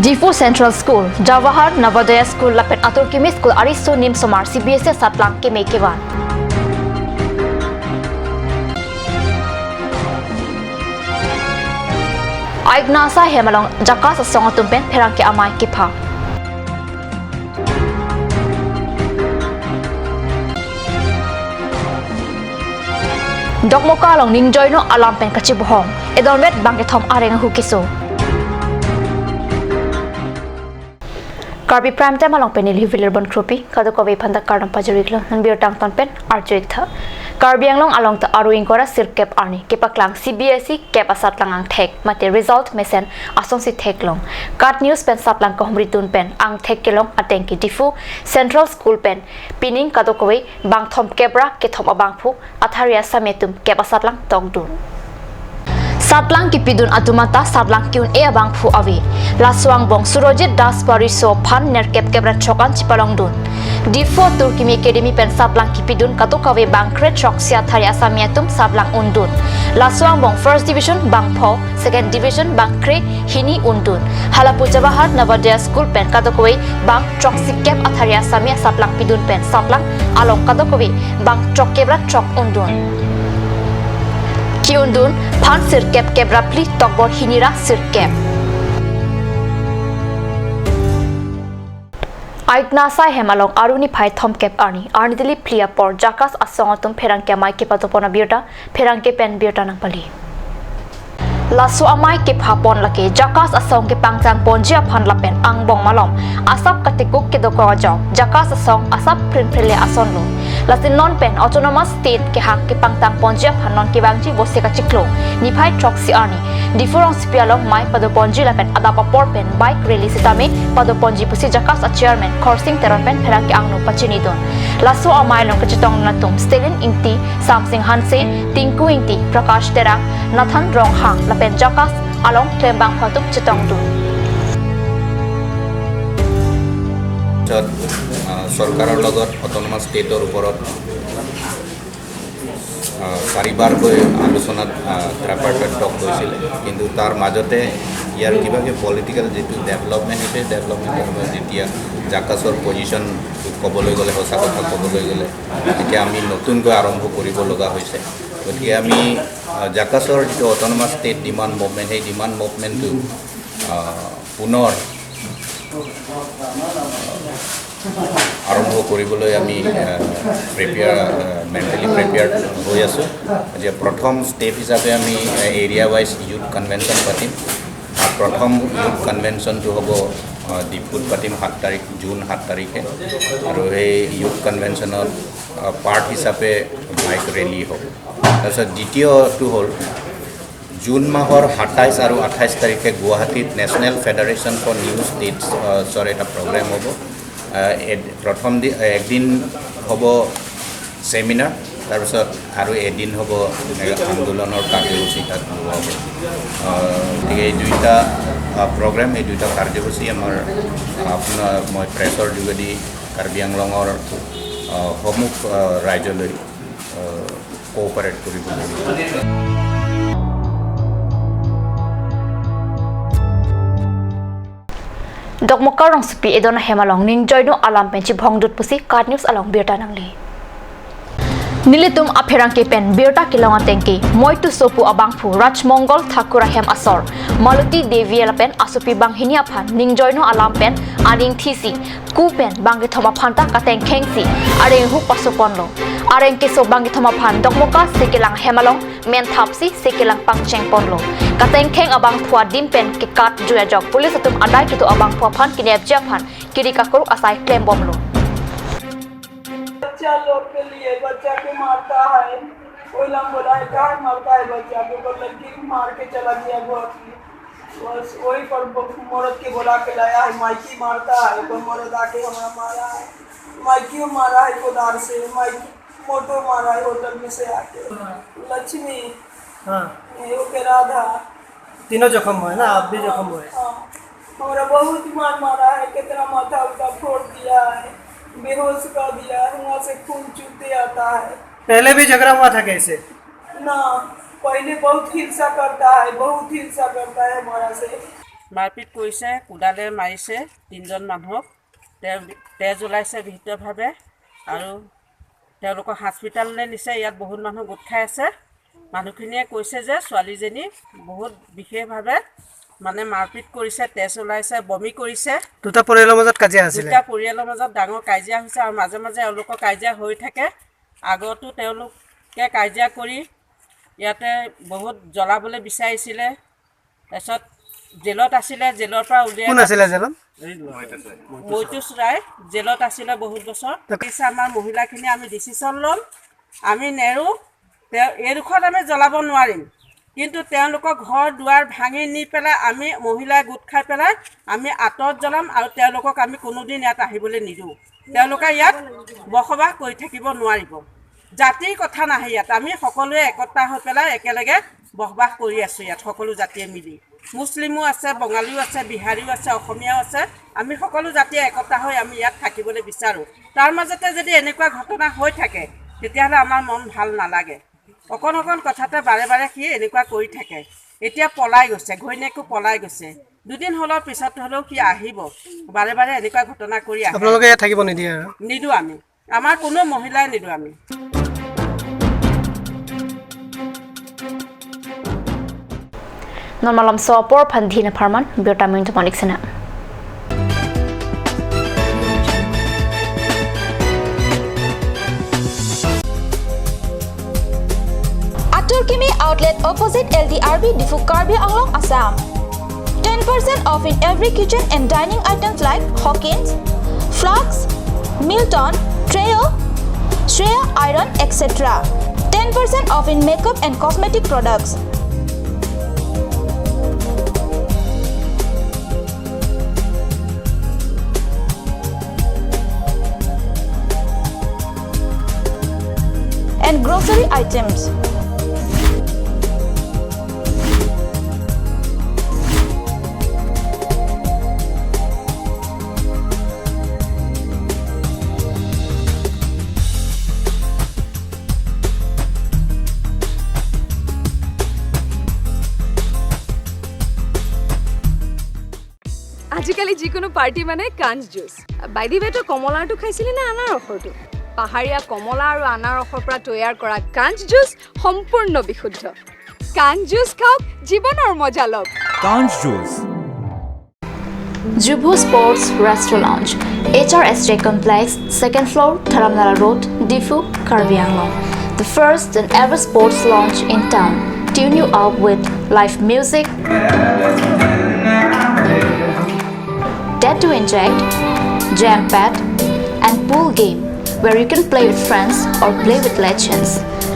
Difu Central School, Jawahar Navodaya School, Lapen Atur Kimi School, Aristo Nim Somar, CBSE Satlang Kimi Kivan. Aignasa Hemalong, Jakas Songatumpen, Perangki Amai Kipa. Dokmoka long Ningjoyno Alampen Kachibuhong, Edonmet Bangetom Areng Hukiso. Karbi prime time along penil hivilir bon krupi kadu ko be phanda kardam pajuriklo nan bior tang ton pen arjoik tha Karbi anglong along ta aru ingkora sirp cap arni kepaklang CBSE cap asat langang thek mate result mesen ason si theklong kat news pen saplang ko humritun pen ang thek kelong atengki Difu Central School pen pining kadu ko be bang thom kebra ke thom abang phu atharia sametum cap asat lang tongdun Satlang kipidun atumata satlang kiun e abang phu avi laswang bong surojit das pariso phan nerkep kebra chokan chipalong dun Difu Turkimi Academy pen satlang kipidun katokawe bang kret chok sia thari asamiatum satlang undun laswang bong first division bang pho second division bang kre hini undun halapu Jawahar Navodaya School pen katokawe bang chok sikep athari asamia satlang pidun pen satlang along katokawe bang chok kebra chok undun Kiundun phan sirkep kebrapli tokbor hinira sirkep Aignasa Hemalong Aruni Pai Thomkep Arni Dili Plia Por Jakas Asongatum Perangke Mai Kipatopona Biota Perangke Pen Biota Nangpali Lasu amai kip hapon laki Jakas asong ke pangtang ponjia phan lapen ang bong malom asap katikuk ke doko ajaw Jakas asong asap prinprile ason lo lasin non pen autonomous state ke hak ke pangtang ponjia phan non ke bangji bose ka chiklo niphai chok si ani difurong sipialong mai pado ponji lapen adapa por pen bike rally sitame pado ponji pusi Jakas a chairman coursing teron pen pherang ke angno pachini don lasu amai long kachitong natum Stalin inti Samsing Hanse Tinku inti Prakash terang Nathan rong hang pen Jakas along klembang patup chitong dun সরকারের লগত autonomous স্টেটৰ ওপৰত চাৰিবাৰ গৈ আলোচনাত ট্ৰাইপাৰ্টাইট টক হৈছিল কিন্তু তাৰ মাজতে ইয়াৰ কিবাকে পলিটিক্যাল যেটো ডেভেলপমেন্ট হৈছে ডেভেলপমেন্টৰ যেতিয়া জাকাছৰ পজিশন ক'বলৈ গ'লে সঁচা কথা ক'বলৈ গ'লে এতিয়া আমি নতুনকৈ আৰম্ভ কৰিব লগা হৈছে গতিকে আমি জাকাছৰ যেটো অটোনমাস ষ্টেট ডিমাণ্ড মুভমেণ্ট সেই ডিমাণ্ড মুভমেণ্টটো পুনৰ আৰম্ভ কৰিবলৈ আমি মেণ্টেলি প্ৰিপেয়াৰ্ড হৈ আছোঁ যে প্ৰথম ষ্টেপ হিচাপে আমি এৰিয়া ৱাইজ ইউথ কনভেনশ্যন পাতিম প্ৰথম ইউথ কনভেনশ্যনটো হ'ব ডিফুত পাতিম 7 তাৰিখ জুন 7 তাৰিখে আৰু সেই ইউথ কনভেনশ্যনত পাৰ্ট হিচাপে বাইক ৰেলী হ'ব তাৰপিছত দ্বিতীয়টো হ'ল জুন মাহৰ 27 আৰু 28 তাৰিখে গুৱাহাটীত নেশ্যনেল ফেডাৰেশ্যন ফৰ নিউ ষ্টেটছৰ এটা প্ৰগ্ৰেম হ'ব প্ৰথম একদিন হ'ব সেমিনাৰ তাৰপিছত আৰু এদিন হ'ব আন্দোলনৰ কাৰ্যসূচী তাত হ'ব এই দুইটা প্ৰগ্ৰেম এই দুইটা কাৰ্যসূচী আমাৰ আপোনাৰ মই প্ৰেছৰ যোগেদি কাৰ্বি আংলঙৰ সমূহ ৰাজ্যলৈ কোঅপাৰেট কৰিব লাগিব Dokmokar rong supi edona hemalong ningjoyno alam penchi bhongdut pusi card news along biota nangli Nilitum apherangke pen biota kilonga tengki moitu sopu abangphu Rajmongol Thakura hem asor Maluti Devi pen asupi banghinia phan ningjoyno alam pen aning thisi ku pen bangi thoma phanta kateng khengsi areng hu pasoponlo areng ke so bangi thoma phan dokmoka sekelang hemalong men thapsi sekelang pangcheng ponlo kateng kheng abang phua dim pen ke kat juya jok police atum adai kitu abang phua phan kinep ja phan kirika koruk asai claim bomlo बच्चा लोग के लिए बच्चा को मारता है कोई lump बोला है कहाँ मारता है बच्चा को लड़की मार के चला गया बहुत बस वही पर मर्द के बोला के लाया है माइकी मारता है कोई मर्द आके हमारा मारा है माइकी मारा है कोदार से माइकी मोटो मारा है होटल में से आके लक्ष्मी ओके राधा तीनों जख्म हुए ना आप भी जख्म हुए हमारा बहुत मार मारा है कितना माथा उल्टा फोड़ दिया है बेहोश कर दिया वहाँ से खून चूते आता है पहले भी झगड़ा हुआ था कैसे ना पहले बहुत हिंसा करता है हमारा से মাৰপিট কৰিছে কুদালে মাৰিছে 3জন মানুহক তেজ ওলাইছে ভিতৰভাৱে আৰু তেওঁলোকক হস্পিটাললৈ নিছে ইয়াত বহুত মানুহ গোট খাই আছে মানুহখিনিয়ে কৈছে যে ছোৱালীজনী বহুত বিশেষভাৱে মানে মাৰপিট কৰিছে তেজ ওলাইছে বমি কৰিছে দুটা পৰিয়ালৰ মাজত কাজিয়া আছিল দুটা পৰিয়ালৰ মাজত ডাঙৰ কাজিয়া হৈছে আৰু মাজে মাজে এওঁলোকৰ কাজিয়া হৈ থাকে আগতো তেওঁলোকে কাজিয়া কৰি ইয়াতে বহুত জ্বলাবলৈ বিচাৰিছিলে তাৰপিছত জেলত আছিলে জেলৰ পৰা উলিয়াই কোন আছিলে জেলত মৈতুস ৰায় জেলত আছিলে বহুত বছৰ পিছে আমাৰ মহিলাখিনি আমি ডিচিশ্যন ল'ম আমি নেৰো এইডোখৰত আমি জ্বলাব নোৱাৰিম কিন্তু তেওঁলোকৰ ঘৰ দুৱাৰ ভাঙি নি পেলাই আমি মহিলাই গোট খাই পেলাই আমি আঁতৰত জ্বলাম আৰু তেওঁলোকক আমি কোনোদিন ইয়াত আহিবলৈ নিদিওঁ তেওঁলোকে ইয়াত বসবাস কৰি থাকিব নোৱাৰিব জাতিৰ কথা নাহে ইয়াত আমি সকলোৱে একতা হৈ পেলাই একেলগে বসবাস কৰি আছোঁ ইয়াত সকলো জাতিয়ে মিলি মুছলিমো আছে বঙালীও আছে বিহাৰীও আছে অসমীয়াও আছে আমি সকলো জাতিয়ে একতা হৈ আমি ইয়াত থাকিবলৈ বিচাৰোঁ তাৰ মাজতে যদি এনেকুৱা ঘটনা হৈ থাকে তেতিয়াহ'লে আমাৰ মন ভাল নালাগে অকণ কথাতে বাৰে বাৰে সি এনেকুৱা কৰি থাকে এতিয়া পলাই গৈছে ঘৈণীয়েকো পলাই গৈছে দুদিন হ'লেও পিছত হ'লেও সি আহিব বাৰে বাৰে এনেকুৱা ঘটনা কৰি আহে আপোনালোকে ইয়াত থাকিব নিদিয়ে আৰু নিদিওঁ আমি আমাৰ কোনো মহিলাই নিদিওঁ আমি Normalam sopor pandhina farman biotamin tomanik sana. Aturkimi outlet opposite LDRB Difu Karbi along Assam. 10% off in every kitchen and dining items like Hawkins, Flax, Milton, Treo, Shreya Iron, etc. 10% off in makeup and cosmetic products. And grocery items. আজিকালি যিকোনো party মানে কাঞ্চ juice by the ৱেটো কমলাটো খাইছিলি না আনাৰসৰটো পাহাৰীয়া কমলা আৰু আনাৰসৰ পৰা তৈয়াৰ কৰা কাঞ্চ জুচ সম্পূৰ্ণ বিশুদ্ধ কাঞ্চ জুচ খাওক জীৱনৰ মজা লওক কাঞ্চ juice Jubu Sports Restaurant Lounge, HRSJ Complex, 2nd floor, Dharamnala Road, Difu, Karbi Anglong. The first and ever sports lounge in town. Tune you up with live music, Dead to Inject, Jam Pad, and pool game where you can play with friends or play with legends,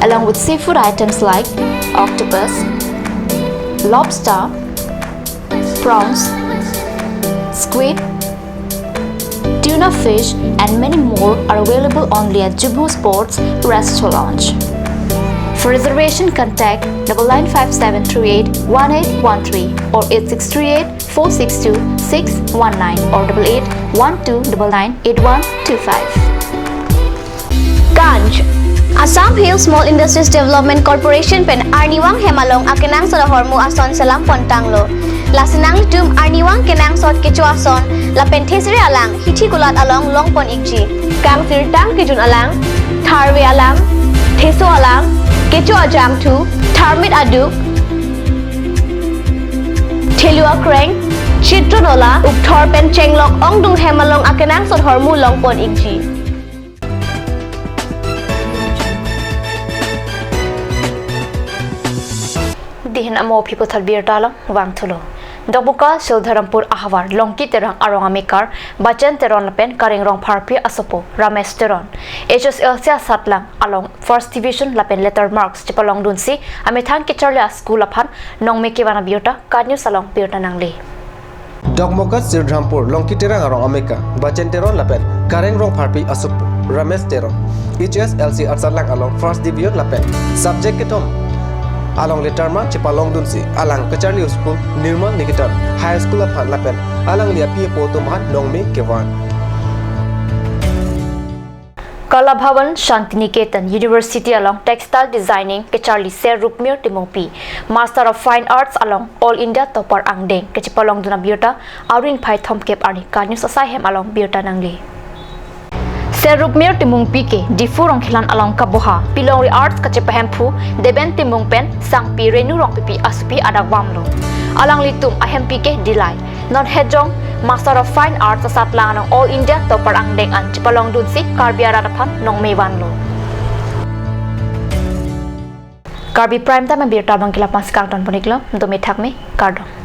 along with seafood items like octopus, lobster, prawns, squid, tuna fish, and many more are available only at Jubu Sports Restaurant Lounge. For reservation, contact 9957381813 or 8638462619 or 8812998125. Ganj Assam Hills Small Industries Development Corporation pen Arniwang Hemalong akenang sa hormu ason salam pontanglo. Lasinang litum Arniwang kenang sot kecu ason la penthesire alang hithi gulat along longpon ikji. Kang sirtang kijun alang tharwe alang theso alang kecu ajam tu tharmit aduk thelua kreng chitronola ukthor pen chenglok ongdung Hemalong akenang sot hormu longpon ikji. Dihin amo people thalbir talang wang thulo. Dobuka Shildharampur Ahawar Longki Terang Arong Amikar Bajan Teron Lapen Karing Rong Parpi Asopo Ramesh Teron HSLC Satlang along First Division Lapen letter marks Chipalong Dunsi Amithang Kicharlia School Apan Nong Mekivana Biota Kadnyu Salong Biota Nangli Dogmokat Shildharampur Longki Terang Arong Amika Bajan Teron Lapen Karing Rong Parpi Asopo Ramesh Teron HSLC Satlang along First Division Lapen Subject Ketom along letter Chipalong Dunsi alang Kacharli School Nirmal Nikitan High School of Lapen alang lia pie po tumhan nongme kewan Kala Bhavan Shantiniketan University along Textile Designing ke Charlie Ser Rupmir Timongpi Master of Fine Arts along All India Topar Angdeng ke Cipalong Duna Biota Aurin Pai Thomkep Arni Kanyus Asaihem along Biota Nangli Ser Rupmir Timongpi ke Difu Rongkhilan along Kaboha Pilongri Arts ke Cipahempu Deben Timongpen Sangpi Renu Rong Pipi Asupi Adak Wamlo Alang Litum Ahempi ke Dilai Non Hejong Master of Fine Arts asat lang ng All India Topar Angdeng an Cipalong Dunsi Karbi Aradapan nong Maywanlo Karbi Prime Time ang birta bang kilapan sekarang ton puniklo Dumi Thakme Kardong